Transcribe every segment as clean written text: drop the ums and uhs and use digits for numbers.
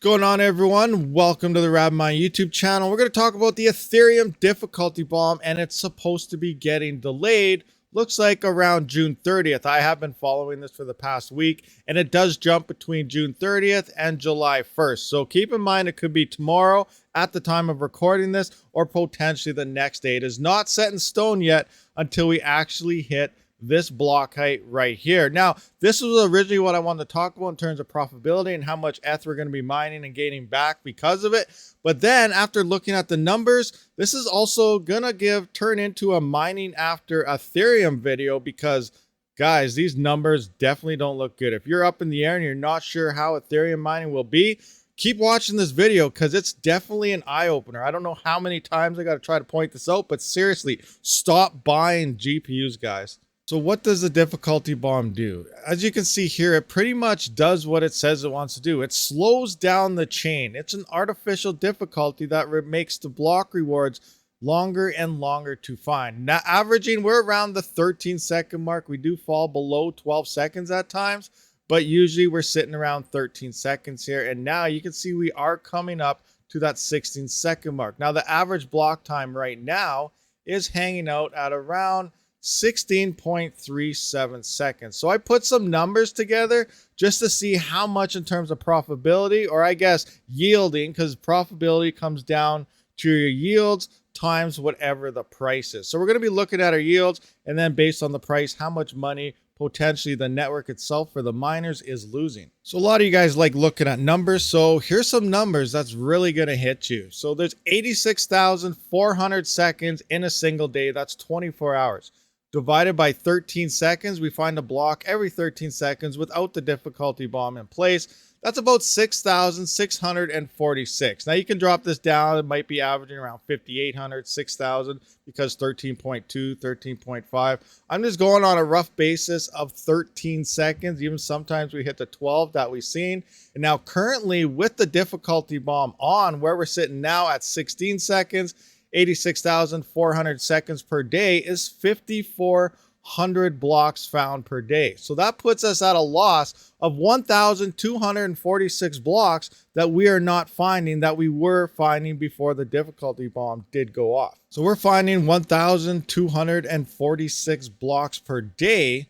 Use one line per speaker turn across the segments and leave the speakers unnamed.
Going on, everyone? Welcome to the RabidMining YouTube channel. We're going to talk about the Ethereum difficulty bomb, and it's supposed to be getting delayed. Looks like around June 30th. I have been following this for the past week, and it does jump between June 30th and July 1st. So keep in mind it could be tomorrow at the time of recording this, or potentially the next day. It is not set in stone yet until we actually hit this block height right here. Now, this was originally what I wanted to talk about in terms of profitability and how much ETH we're going to be mining and gaining back because of it. But then after looking at the numbers, this is also going to turn into a mining after Ethereum video because, guys, these numbers definitely don't look good. If you're up in the air and you're not sure how Ethereum mining will be, keep watching this video because it's definitely an eye-opener. I don't know how many times I got to try to point this out, but seriously, stop buying GPUs, guys. So what does the difficulty bomb do? As you can see here, it pretty much does what it says it wants to do. It slows down the chain. It's an artificial difficulty that makes the block rewards longer and longer to find. Now, averaging, we're around the 13-second mark. We do fall below 12 seconds at times, but usually we're sitting around 13 seconds here. And now you can see we are coming up to that 16-second mark. Now, the average block time right now is hanging out at around 16.37 seconds. So I put some numbers together just to see how much in terms of profitability, or I guess yielding, because profitability comes down to your yields times whatever the price is. So we're going to be looking at our yields, and then based on the price, how much money potentially the network itself for the miners is losing. So a lot of you guys like looking at numbers. So here's some numbers that's really going to hit you. So there's 86,400 seconds in a single day. That's 24 hours. Divided by 13 seconds, we find a block every 13 seconds without the difficulty bomb in place. That's about 6,646. Now you can drop this down. It might be averaging around 5,800, 6,000 because 13.2, 13.5. I'm just going on a rough basis of 13 seconds. Even sometimes we hit the 12 that we've seen. And now currently with the difficulty bomb on, where we're sitting now at 16 seconds, 86,400 seconds per day is 5,400 blocks found per day. So that puts us at a loss of 1,246 blocks that we are not finding that we were finding before the difficulty bomb did go off. So we're finding 1,246 blocks per day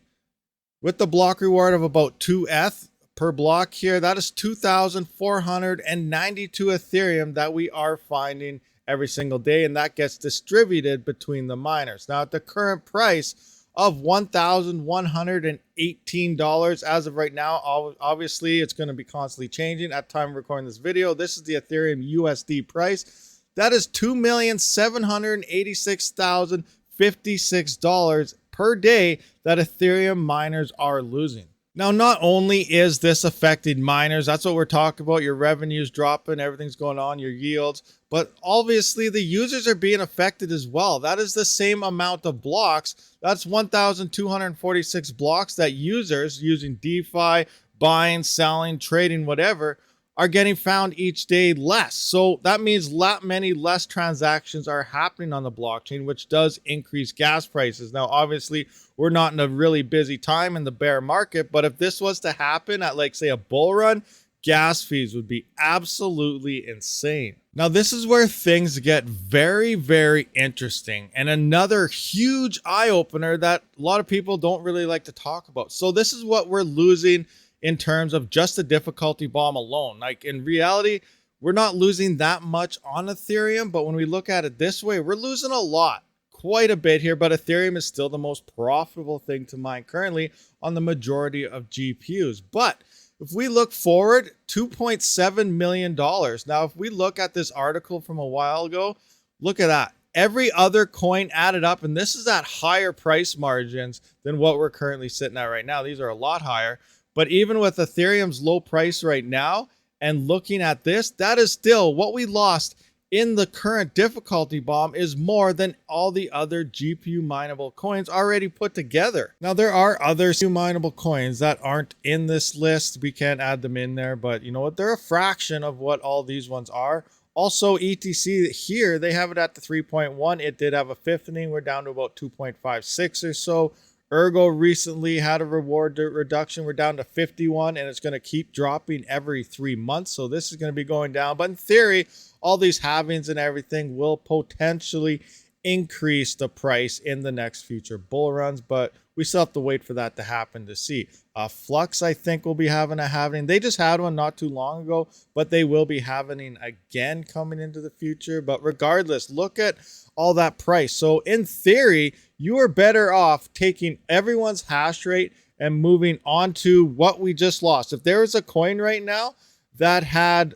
with the block reward of about 2 ETH per block here. That is 2,492 Ethereum that we are finding every single day, and that gets distributed between the miners. Now, at the current price of $1,118 as of right now, obviously it's going to be constantly changing at the time of recording this video. This is the Ethereum USD price. That is $2,786,056 per day that Ethereum miners are losing. Now, not only is this affecting miners, that's what we're talking about, your revenues dropping, everything's going on, your yields, but obviously the users are being affected as well. That is the same amount of blocks. That's 1,246 blocks that users using DeFi, buying, selling, trading, whatever, are getting found each day less. So that means many less transactions are happening on the blockchain, which does increase gas prices. Now, obviously, we're not in a really busy time in the bear market, but if this was to happen at, like, say, a bull run, gas fees would be absolutely insane. Now, this is where things get very, very interesting, and another huge eye-opener that a lot of people don't really like to talk about. So this is what we're losing in terms of just the difficulty bomb alone. Like, in reality, we're not losing that much on Ethereum, but when we look at it this way, we're losing a lot, quite a bit here, but Ethereum is still the most profitable thing to mine currently on the majority of GPUs. But if we look forward, $2.7 million. Now, if we look at this article from a while ago, look at that. Every other coin added up, and this is at higher price margins than what we're currently sitting at right now. These are a lot higher. But even with Ethereum's low price right now and looking at this, that is still what we lost in the current difficulty bomb is more than all the other GPU mineable coins already put together. Now, there are other GPU mineable coins that aren't in this list. We can't add them in there, but you know what? They're a fraction of what all these ones are. Also, ETC here, they have it at the 3.1. It did have a 5th inning. We're down to about 2.56 or so. Ergo recently had a reward reduction. We're down to 51, and it's going to keep dropping every 3 months. So this is going to be going down. But in theory, all these halvings and everything will potentially increase the price in the next future bull runs. But we still have to wait for that to happen to see. Flux, I think, will be having a halving. They just had one not too long ago, but they will be having again coming into the future. But regardless, look at all that price. So in theory, you are better off taking everyone's hash rate and moving on to what we just lost. If there was a coin right now that had,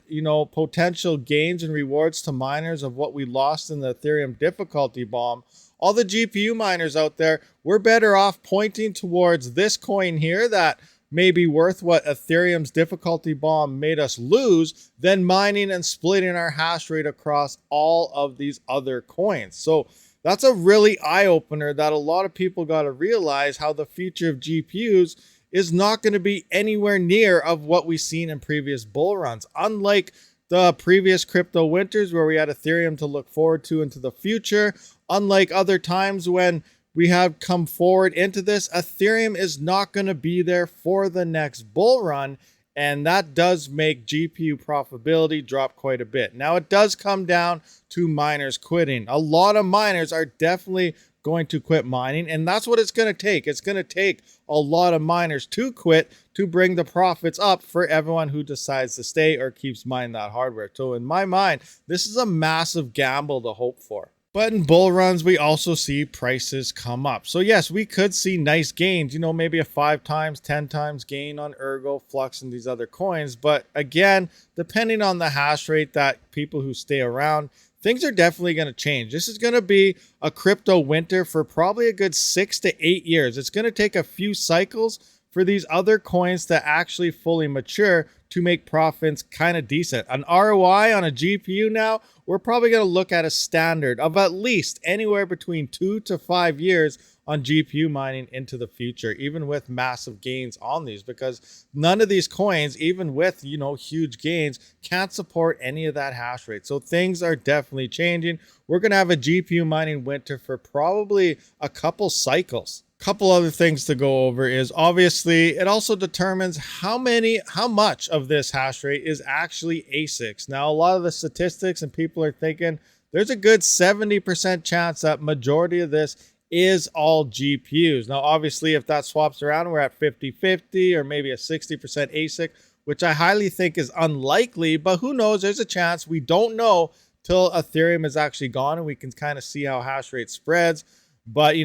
potential gains and rewards to miners of what we lost in the Ethereum difficulty bomb, all the GPU miners out there, we're better off pointing towards this coin here that may be worth what Ethereum's difficulty bomb made us lose than mining and splitting our hash rate across all of these other coins. So that's a really eye-opener that a lot of people got to realize how the future of GPUs is not going to be anywhere near of what we've seen in previous bull runs. Unlike the previous crypto winters where we had Ethereum to look forward to into the future, unlike other times when we have come forward into this, Ethereum is not going to be there for the next bull run. And that does make GPU profitability drop quite a bit. Now, it does come down to miners quitting. A lot of miners are definitely going to quit mining, and that's what it's going to take. It's going to take a lot of miners to quit to bring the profits up for everyone who decides to stay or keeps mining that hardware. So in my mind, this is a massive gamble to hope for. But in bull runs, we also see prices come up. So yes, we could see nice gains, maybe a 5 times, 10 times gain on Ergo, Flux, and these other coins. But again, depending on the hash rate that people who stay around, things are definitely going to change. This is going to be a crypto winter for probably a good 6 to 8 years. It's going to take a few cycles for these other coins to actually fully mature to make profits kind of decent. An ROI on a GPU now, we're probably going to look at a standard of at least anywhere between 2 to 5 years on GPU mining into the future, even with massive gains on these, because none of these coins, even with, huge gains, can't support any of that hash rate. So things are definitely changing. We're going to have a GPU mining winter for probably a couple cycles. Couple other things to go over is obviously it also determines how much of this hash rate is actually ASICs. Now, a lot of the statistics and people are thinking there's a good 70% chance that majority of this is all GPUs. Now, obviously, if that swaps around, we're at 50-50 or maybe a 60% ASIC, which I highly think is unlikely, but who knows? There's a chance. We don't know till Ethereum is actually gone and we can kind of see how hash rate spreads. But,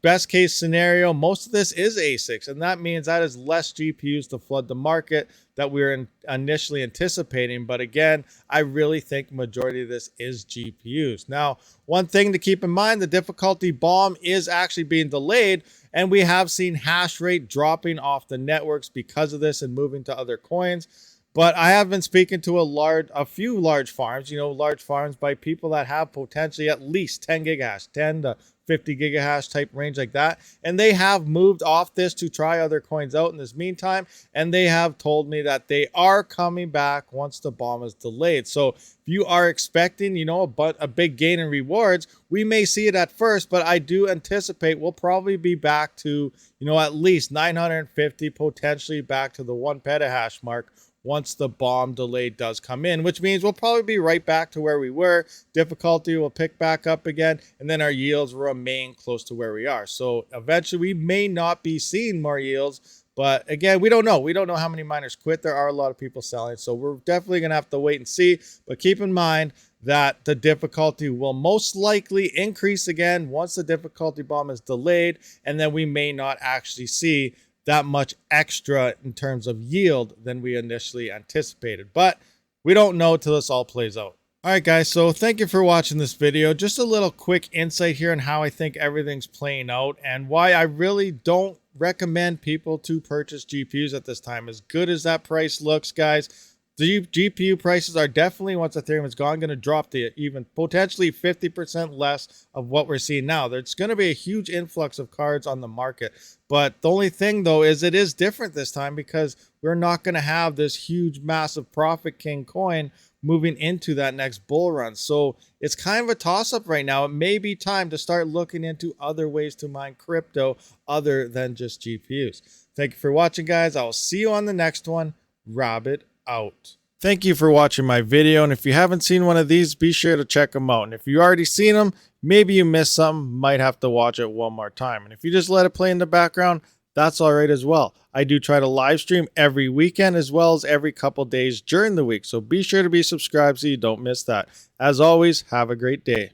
best case scenario, most of this is ASICs, and that means that is less GPUs to flood the market that we were initially anticipating. But again, I really think majority of this is GPUs. Now, one thing to keep in mind, the difficulty bomb is actually being delayed, and we have seen hash rate dropping off the networks because of this and moving to other coins. But I have been speaking to a few large farms, large farms by people that have potentially at least 10 gigahash, 10 to 50 gigahash type range like that. And they have moved off this to try other coins out in this meantime. And they have told me that they are coming back once the bomb is delayed. So if you are expecting, a big gain in rewards, we may see it at first, but I do anticipate we'll probably be back to, at least 950, potentially back to the 1 petahash mark once the bomb delay does come in, which means we'll probably be right back to where we were. Difficulty will pick back up again, and then our yields will remain close to where we are. So eventually we may not be seeing more yields, but again, we don't know. We don't know how many miners quit. There are a lot of people selling, so we're definitely going to have to wait and see. But keep in mind that the difficulty will most likely increase again once the difficulty bomb is delayed, and then we may not actually see that much extra in terms of yield than we initially anticipated. But we don't know till this all plays out. All right, guys, so thank you for watching this video. Just a little quick insight here on how I think everything's playing out and why I really don't recommend people to purchase GPUs at this time. As good as that price looks, guys, The GPU prices are definitely, once Ethereum is gone, going to drop to even potentially 50% less of what we're seeing now. There's going to be a huge influx of cards on the market. But the only thing, though, is it is different this time because we're not going to have this huge, massive profit king coin moving into that next bull run. So it's kind of a toss-up right now. It may be time to start looking into other ways to mine crypto other than just GPUs. Thank you for watching, guys. I will see you on the next one. Rabid out. Thank you for watching my video, and if you haven't seen one of these, be sure to check them out. And if you already seen them, maybe you missed something, might have to watch it one more time. And if you just let it play in the background, that's all right as well. I do try to live stream every weekend as well as every couple days during the week, so be sure to be subscribed so you don't miss that. As always, have a great day.